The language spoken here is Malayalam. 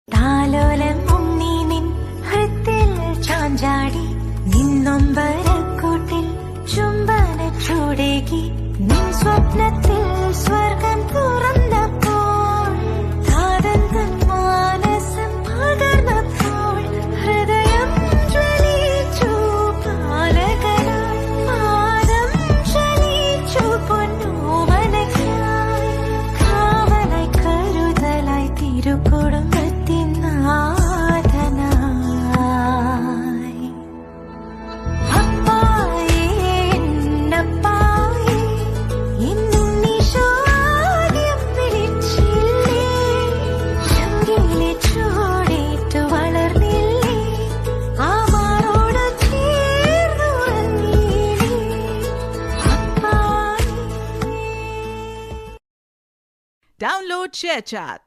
താലോലം ഉണ്ണി നിൻ ഹൃത്തിൽ ചാഞ്ചാടി നിന്നൊമ്പരക്കൂട്ടിൽ ചുംബന ചൂടേകി നിൻ സ്വപ്നത്തിൽ സ്വർഗം തുറന്നപ്പോൾ താതന്തൻ മാനസം പകർന്നപ്പോൾ ഹൃദയം ജ്വലിച്ചു പാലകനായി പാദം ചലിച്ചു പൊന്നോമനയ്ക്കായി കാവലായി കരുതലായി തിരുക്കുടുംബത്തിൻ നാഥനായി അപ്പായേ എന്നപ്പായേ എന്നും നിശാദ്യം വിളിച്ചില്ലേ ചങ്കിലെ ചൂടേറ്റു വളർന്നില്ലേ ആമാറോട് ചേർന്നുറങ്ങിയില്ലേ അപ്പായേ. Download ShareChat.